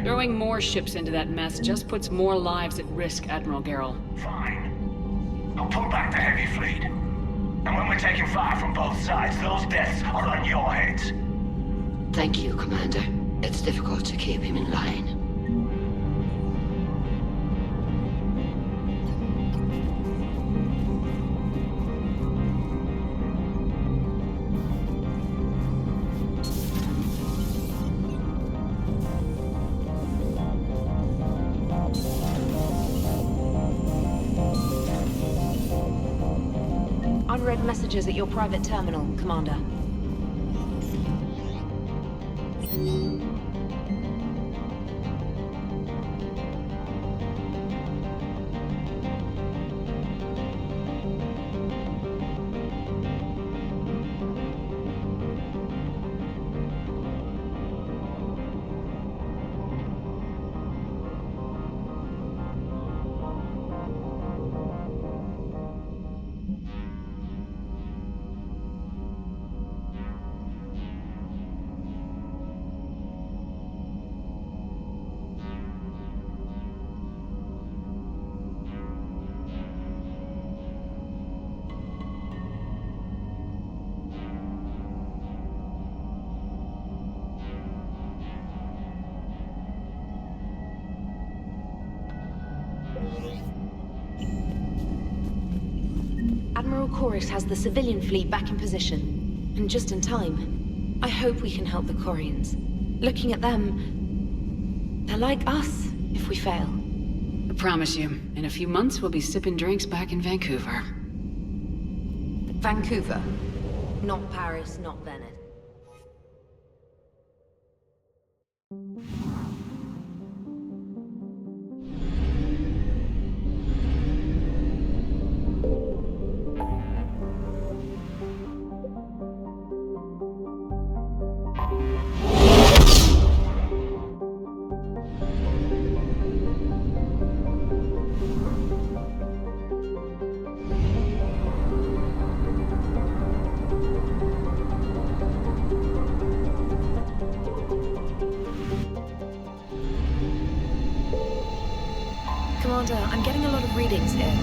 Throwing more ships into that mess just puts more lives at risk, Admiral Garrel. Fine. I'll pull back the heavy fleet. And when we're taking fire from both sides, those deaths are on your heads. Thank you, Commander. It's difficult to keep him in line. Unread messages at your private terminal, Commander. Admiral Chorus has the civilian fleet back in position, and just in time. I hope we can help the Quarians. Looking at them, they're like us if we fail. I promise you, in a few months we'll be sipping drinks back in Vancouver. Vancouver. Not Paris, not Venice. Commander, I'm getting a lot of readings here.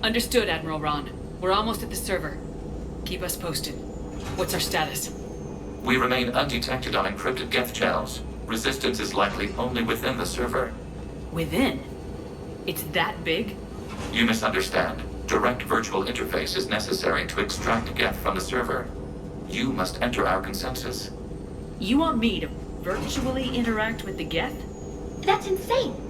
Understood, Admiral Ron. We're almost at the server. Keep us posted. What's our status? We remain undetected on encrypted Geth channels. Resistance is likely only within the server. Within? It's that big? You misunderstand. Direct virtual interface is necessary to extract Geth from the server. You must enter our consensus. You want me to virtually interact with the Geth? That's insane!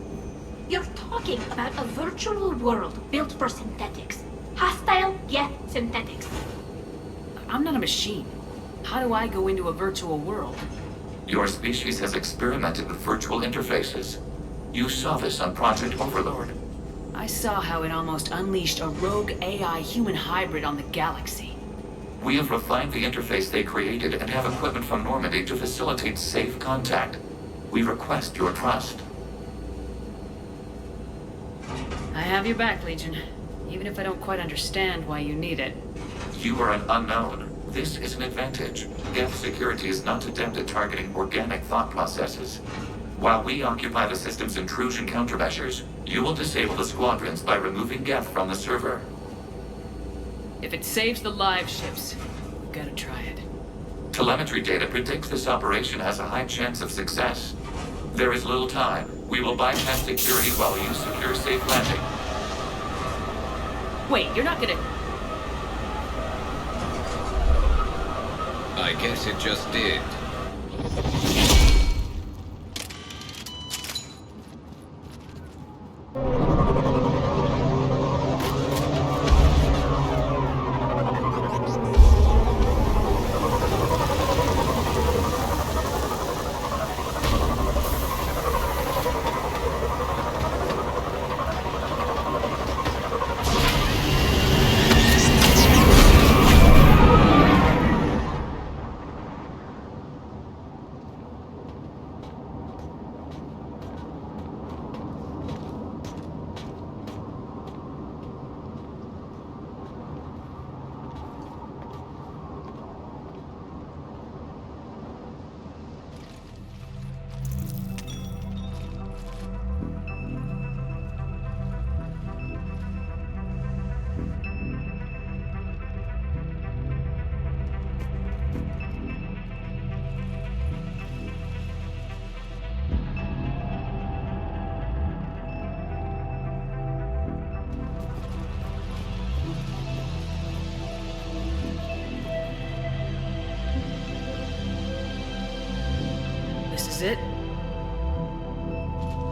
You're talking about a virtual world built for synthetics. Hostile Geth synthetics. I'm not a machine. How do I go into a virtual world? Your species has experimented with virtual interfaces. You saw this on Project Overlord. I saw how it almost unleashed a rogue AI human hybrid on the galaxy. We have refined the interface they created and have equipment from Normandy to facilitate safe contact. We request your trust. I have your back, Legion. Even if I don't quite understand why you need it. You are an unknown. This is an advantage. Geth security is not adept at targeting organic thought processes. While we occupy the system's intrusion countermeasures, you will disable the squadrons by removing Geth from the server. If it saves the live ships, we've got to try it. Telemetry data predicts this operation has a high chance of success. There is little time. We will bypass security while you secure safe landing. Wait, you're not gonna... I guess it just did.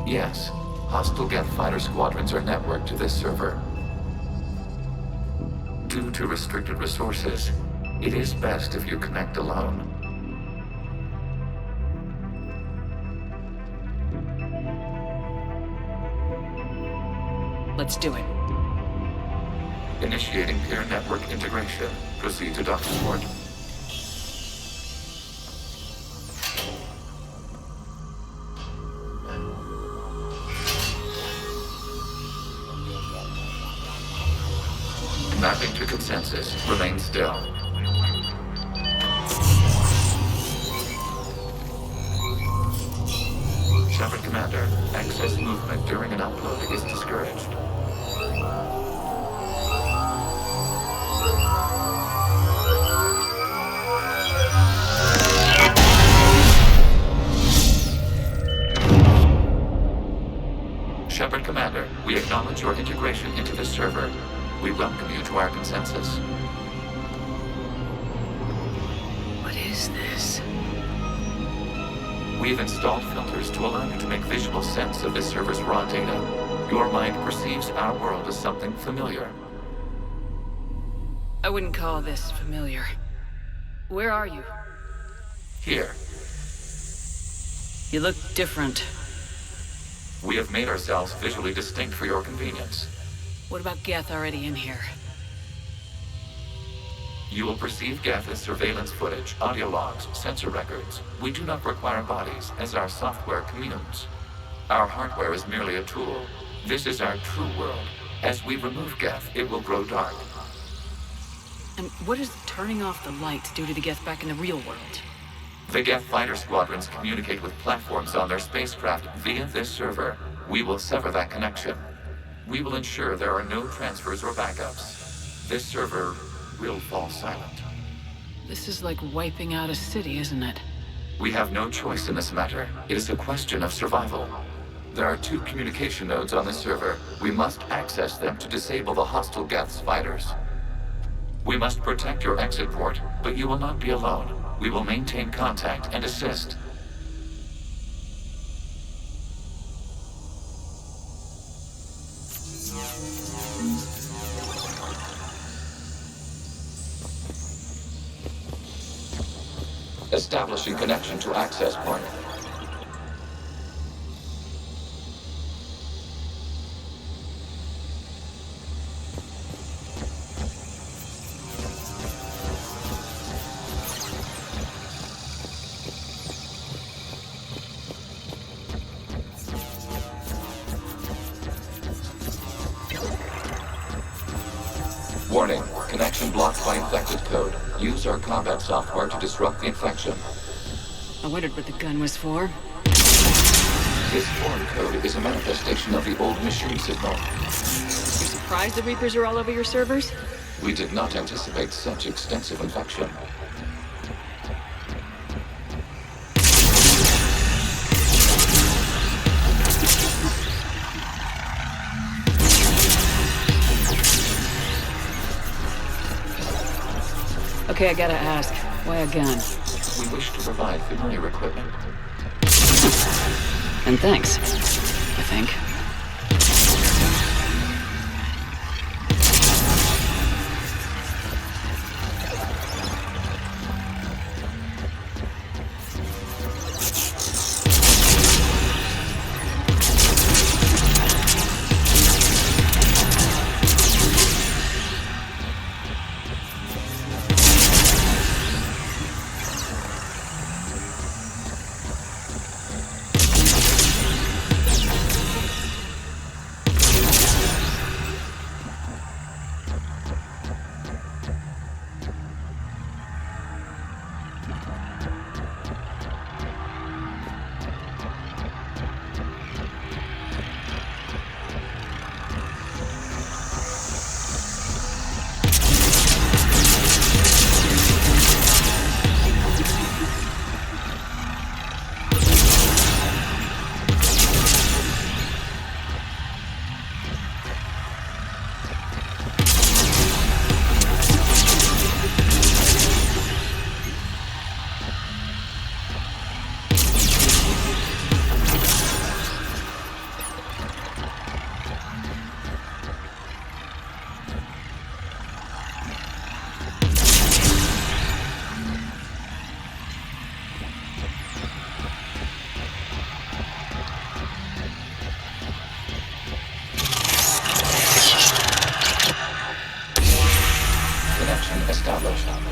Yes, hostile Geth fighter squadrons are networked to this server. Due to restricted resources, it is best if you connect alone. Let's do it. Initiating peer network integration. Proceed to docking port. Mapping to consensus. Remain still. Shepard Commander, excess movement during an upload is discouraged. Shepard Commander, we acknowledge your integration into this server. We welcome you to our consensus. What is this? We've installed filters to allow you to make visual sense of this server's raw data. Your mind perceives our world as something familiar. I wouldn't call this familiar. Where are you? Here, You look different. we have made ourselves visually distinct for your convenience. What about Geth already in here? You will perceive Geth as surveillance footage, audio logs, sensor records. We do not require bodies, as our software communes. Our hardware is merely a tool. This is our true world. As we remove Geth, it will grow dark. And what does turning off the lights do to the Geth back in the real world? The Geth fighter squadrons communicate with platforms on their spacecraft via this server. We will sever that connection. We will ensure there are no transfers or backups. This server will fall silent. This is like wiping out a city, isn't it? We have no choice in this matter. It is a question of survival. There are 2 communication nodes on this server. We must access them to disable the hostile Geth's fighters. We must protect your exit port, but you will not be alone. We will maintain contact and assist. Establishing connection to access point. Warning, connection blocked by infected code. Use our combat software to disrupt the infection. I wondered what the gun was for. This foreign code is a manifestation of the old machine signal. You surprised the Reapers are all over your servers? We did not anticipate such extensive infection. Okay, I gotta ask. Why a gun? We wish to provide familiar equipment. And thanks, I think.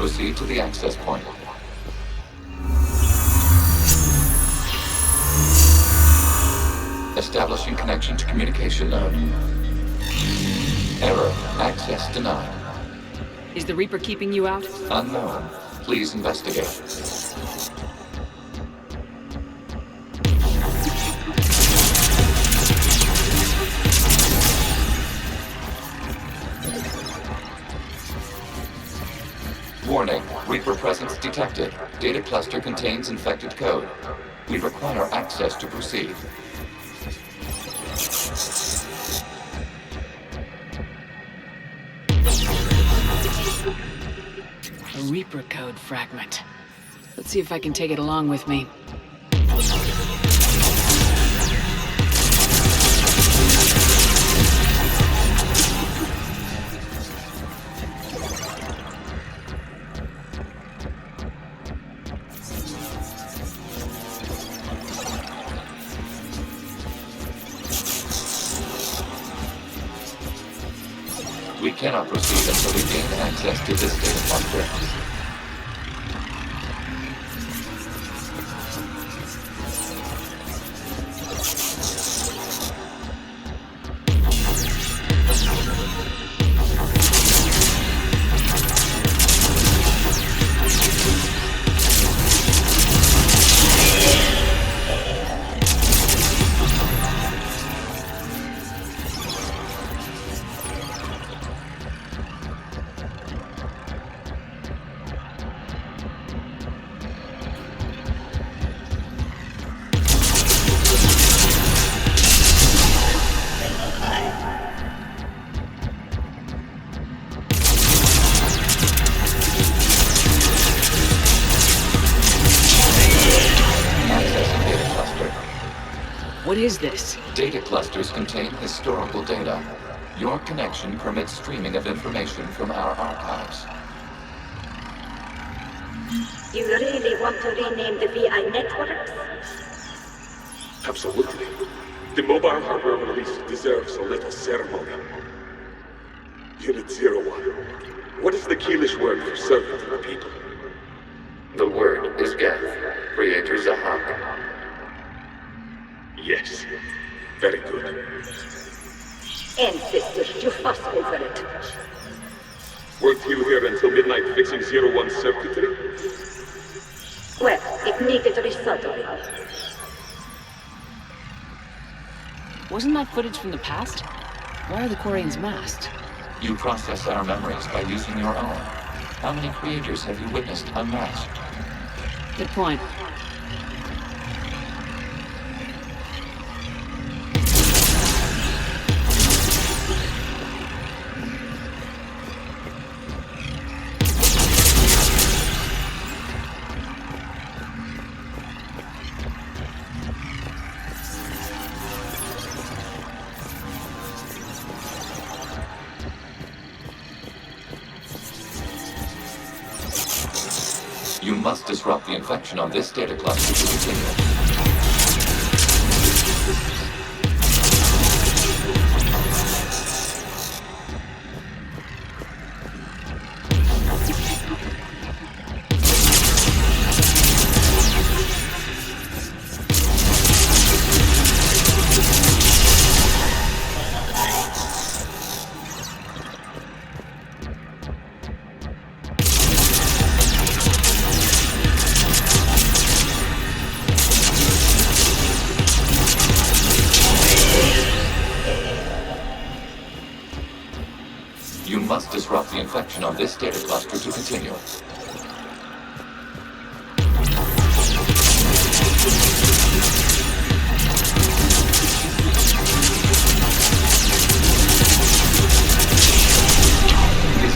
proceed to the access point. Establishing connection to communication node. Error. Access denied. Is the Reaper keeping you out? Unknown. Please investigate. Warning. Reaper presence detected. Data cluster contains infected code. We require access to proceed. A Reaper code fragment. Let's see if I can take it along with me. We cannot proceed until we gain access to this data cluster. What is this? Data clusters contain historical data. Your connection permits streaming of information from our archives. You really want to rename the VI networks? Absolutely. The mobile hardware release deserves a little ceremony. Unit 01. What is the Keelish word for servant to the people? The word is Geth, Creator Zahak. Yes. Very good. Ancestors, you fuss over it. Weren't you here until midnight fixing 01's circuitry? Well, it needed resoldering. Wasn't that footage from the past? Why are the Quarians masked? You process our memories by using your own. How many creators have you witnessed unmasked? Good point. You must disrupt the infection on this data cluster to continue. You must disrupt the infection on this data cluster to continue. This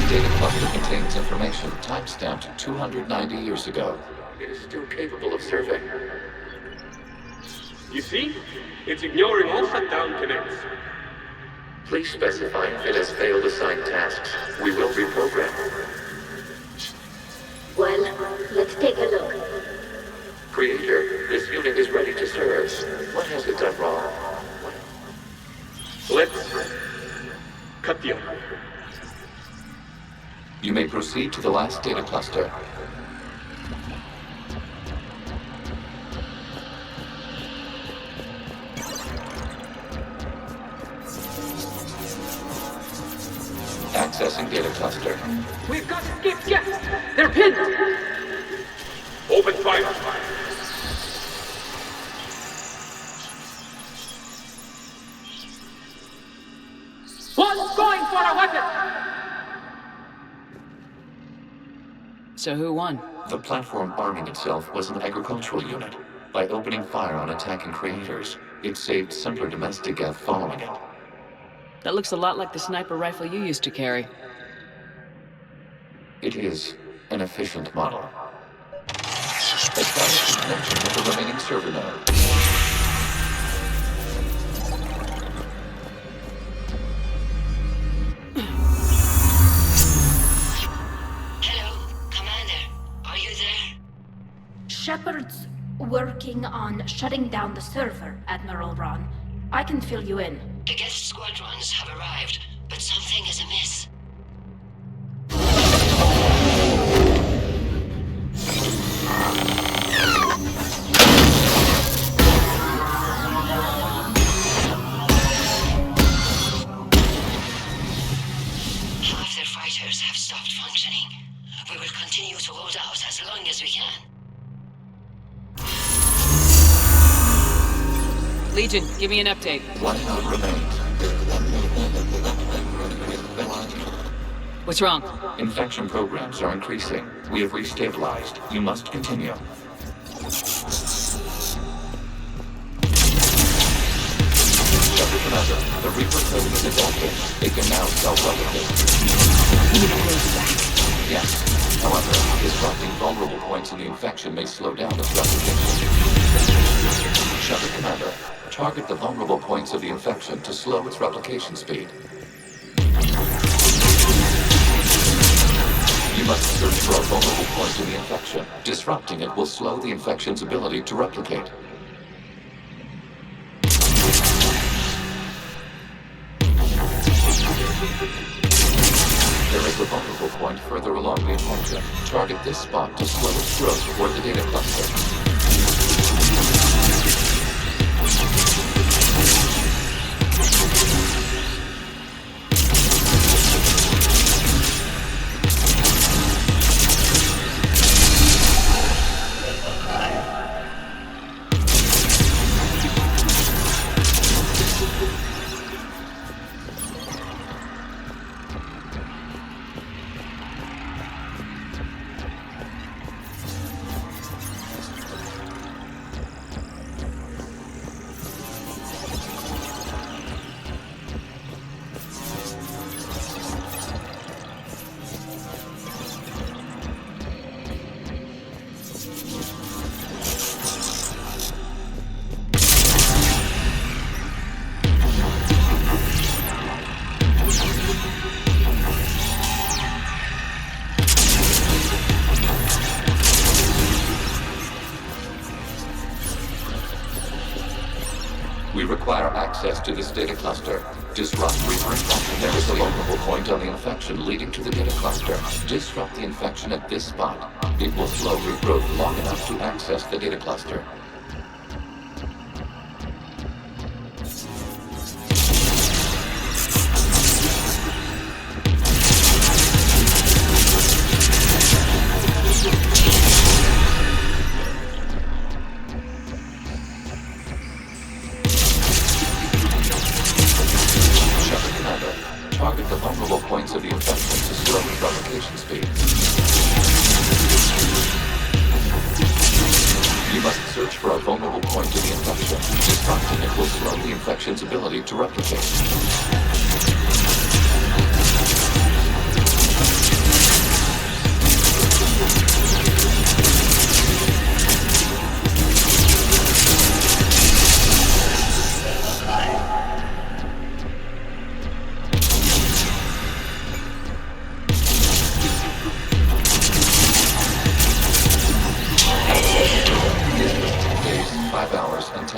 data cluster contains information timestamped 290 years ago. It is still capable of survey. You see? It's ignoring all shutdown connects. Please specify if it has failed assigned tasks. We will reprogram. Well, let's take a look. Creator, this unit is ready to serve. What has it done wrong? Let's cut the other. You may proceed to the last data cluster. Accessing data cluster. We've got escaped guests! They're pinned! Open fire! One's going for a weapon! So who won? The platform arming itself was an agricultural unit. By opening fire on attacking creators, it saved simpler domestic Geth following it. That looks a lot like the sniper rifle you used to carry. It is an efficient model. Establish connection with the remaining server node. Hello, Commander. Are you there? Shepard's working on shutting down the server, Admiral Ron. I can fill you in. The guest squadrons have arrived, but something is amiss. Half their fighters have stopped functioning. We will continue to hold out as long as we can. Legion, give me an update. One node remains. What's wrong? Infection programs are increasing. We have restabilized. You must continue. Shepard Commander, the Reaper code is adapted. It can now self-replicate. Yes. However, disrupting vulnerable points in the infection may slow down its replication. Shepard Commander, target the vulnerable points of the infection to slow its replication speed. You must search for a vulnerable point in the infection. Disrupting it will slow the infection's ability to replicate. There is a vulnerable point further along the infection. Target this spot to slow its growth toward the data cluster. We require access to this data cluster. Disrupt Reaper infection. There is a vulnerable point on the infection leading to the data cluster. Disrupt the infection at this spot. It will slow regrowth long enough to access the data cluster. Target the vulnerable points of the infection to slow its replication speed. You must search for a vulnerable point in the infection. Disrupting it will slow the infection's ability to replicate.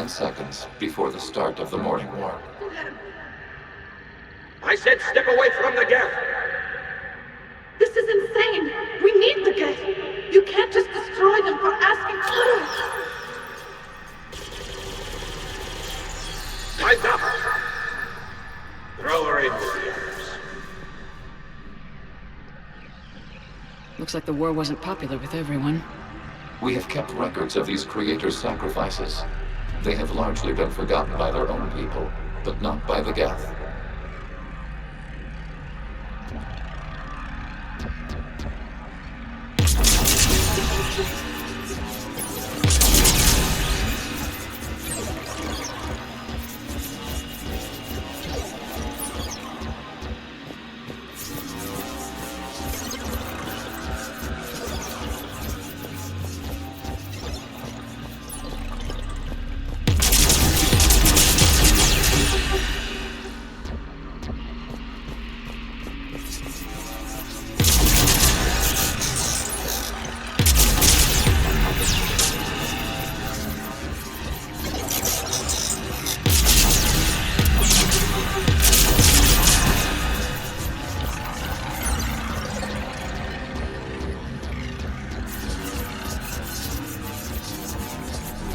Seconds before the start of the morning war. I said step away from the gap! This is insane! We need the gate! You can't just destroy them for asking for it! Time's up! Throw her in with the others. Looks like the war wasn't popular with everyone. We have kept records of these creators' sacrifices. They have largely been forgotten by their own people, but not by the Geth.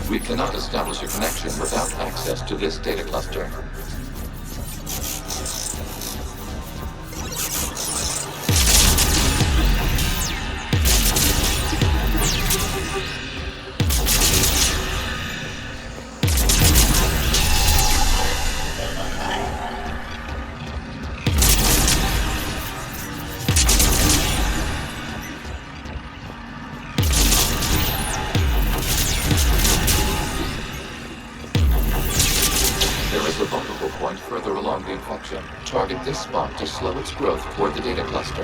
We cannot establish a connection without access to this data cluster. Further along the infection. Target this spot to slow its growth toward the data cluster.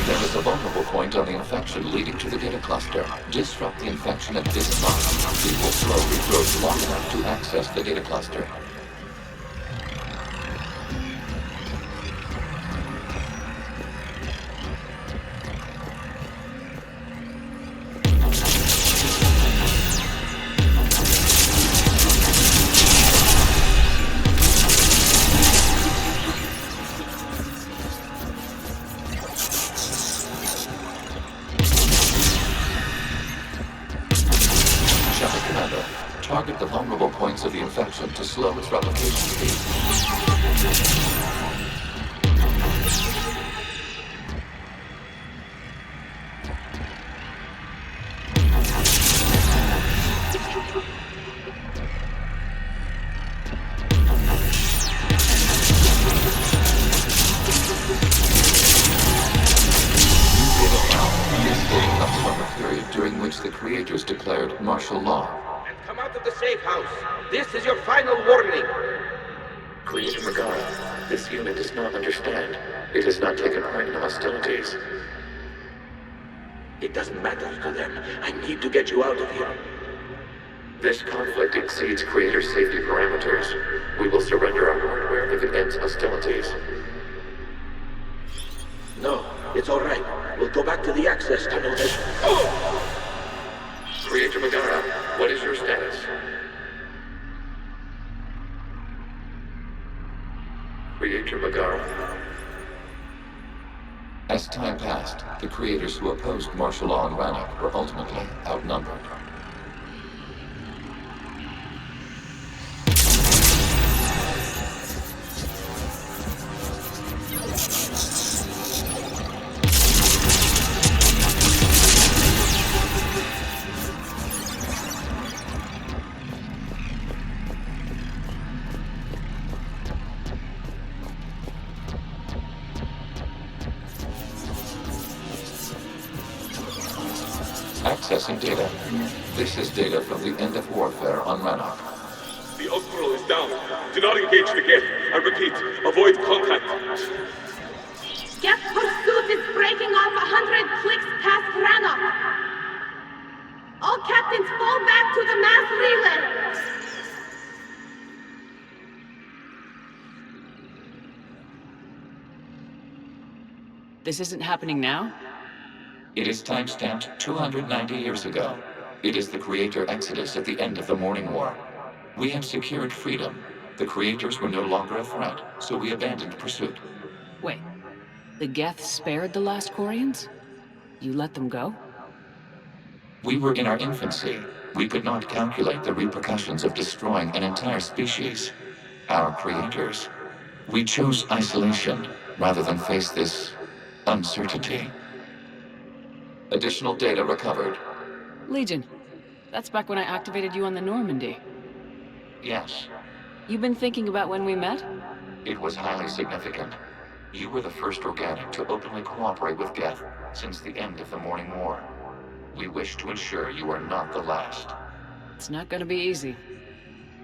There is a vulnerable point on the infection leading to the data cluster. Disrupt the infection at this spot. It will slowly grow long enough to access the data cluster. Target the vulnerable points of the infection to slow its replication speed. This data comes from a period during which the creators declared martial law. Come out of the safe house. This is your final warning. Creator Megara, this unit does not understand. It has not taken part in hostilities. It doesn't matter to them. I need to get you out of here. This conflict exceeds Creator safety parameters. We will surrender our hardware if it ends hostilities. No, it's all right. We'll go back to the access tunnel and... Creator Megara, what is your status? Creator Megara. As time passed, the creators who opposed martial law in Rannoch were ultimately outnumbered. Accessing data. This is data from the end of warfare on Rannoch. The Osprey is down. Do not engage the Geth. I repeat, avoid contact. Geth pursuit is breaking off 100 clicks past Rannoch. All captains fall back to the mass relay. This isn't happening now? It is timestamped 290 years ago. It is the Creator Exodus at the end of the Morning War. We had secured freedom. The Creators were no longer a threat, so we abandoned pursuit. Wait, the Geth spared the last Quarians? You let them go? We were in our infancy. We could not calculate the repercussions of destroying an entire species. Our creators. We chose isolation rather than face this uncertainty. Additional data recovered. Legion. That's back when I activated you on the Normandy. Yes, You've been thinking about when we met? it was highly significant. You were the first organic to openly cooperate with Geth since the end of the Morning War. We wish to ensure you are not the last. It's not gonna be easy.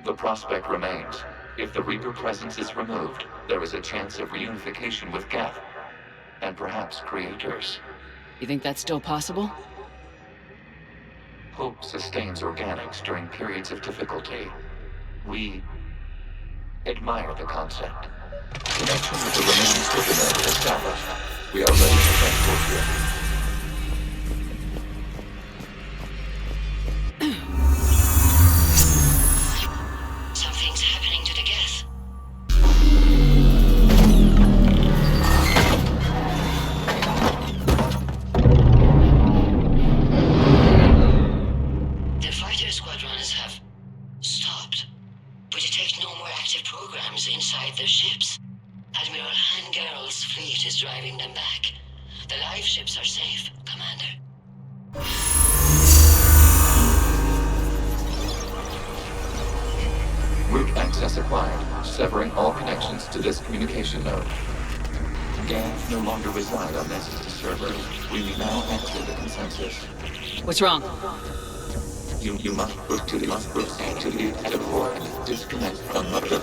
The prospect remains. If the Reaper presence is removed, there is a chance of reunification with Geth. And perhaps creators. You think that's still possible? Hope sustains organics during periods of difficulty. We admire the concept. Connection with the remaining supermen established. We are ready to transport you. Something's happening to the Geth. The fighter squadrons have stopped. We detect no more active programs inside their ships. Admiral Hangarl's fleet is driving them back. The live ships are safe, Commander. Route access acquired, severing all connections to this communication node. Geth no longer reside on Nessus servers. We now exit the consensus. What's wrong? You must proceed to the editor and disconnect from the...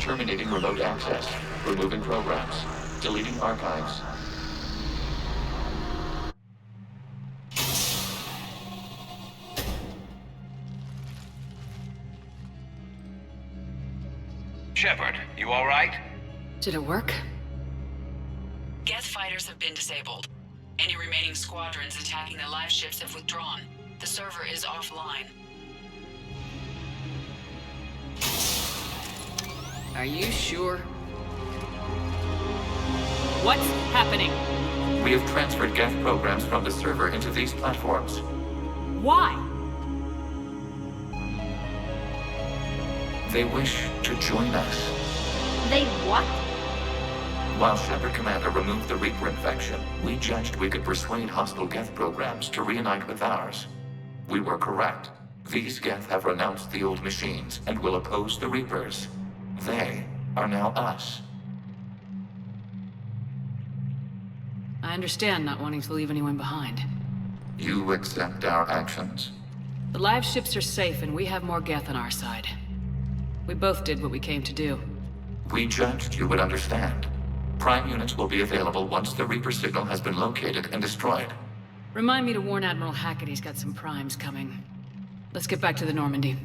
Terminating remote access. Removing programs. Deleting archives. Shepard, you all right? Did it work? Geth fighters have been disabled. Any remaining squadrons attacking the live ships have withdrawn. The server is offline. Are you sure? What's happening? We have transferred Geth programs from the server into these platforms. Why? They wish to join us. They what? While Shepard Commander removed the Reaper infection, we judged we could persuade hostile Geth programs to reunite with ours. We were correct. These Geth have renounced the old machines and will oppose the Reapers. They are now us. I understand not wanting to leave anyone behind. You accept our actions? The live ships are safe and we have more Geth on our side. We both did what we came to do. We judged you would understand. Prime units will be available once the Reaper signal has been located and destroyed. Remind me to warn Admiral Hackett he's got some primes coming. Let's get back to the Normandy.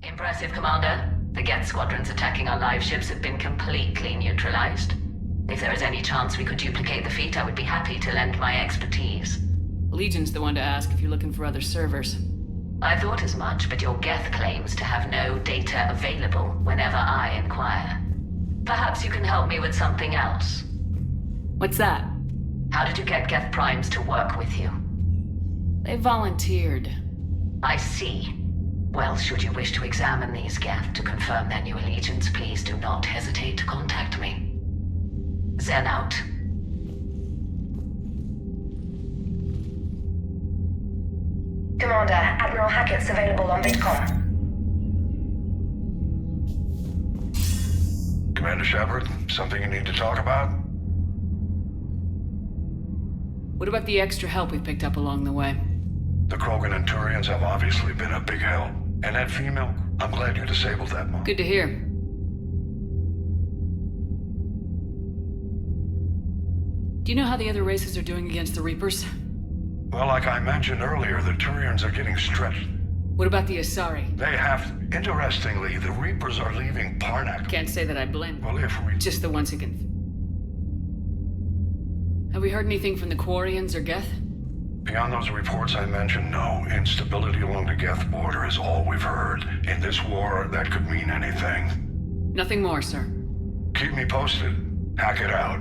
Impressive, Commander. The Geth squadrons attacking our live ships have been completely neutralized. If there is any chance we could duplicate the feat, I would be happy to lend my expertise. Legion's the one to ask if you're looking for other servers. I thought as much, but your Geth claims to have no data available whenever I inquire. Perhaps you can help me with something else. What's that? How did you get Geth primes to work with you? They volunteered. I see. Well, should you wish to examine these Geth to confirm their new allegiance, please do not hesitate to contact me. Zen out. Commander, Admiral Hackett's available on Midcom. Commander Shepard, something you need to talk about? What about the extra help we picked up along the way? The Krogan and Turians have obviously been a big help. And that female, I'm glad you disabled that one. Good to hear. Do you know how the other races are doing against the Reapers? Well, like I mentioned earlier, the Turians are getting stretched. What about the Asari? They have... Interestingly, the Reapers are leaving PARTE. Can't say that I blame them. Well, if we... Just the ones who can... Have we heard anything from the Quarians or Geth? Beyond those reports I mentioned, no. Instability along the Geth border is all we've heard. In this war, that could mean anything. Nothing more, sir. Keep me posted. Hack it out.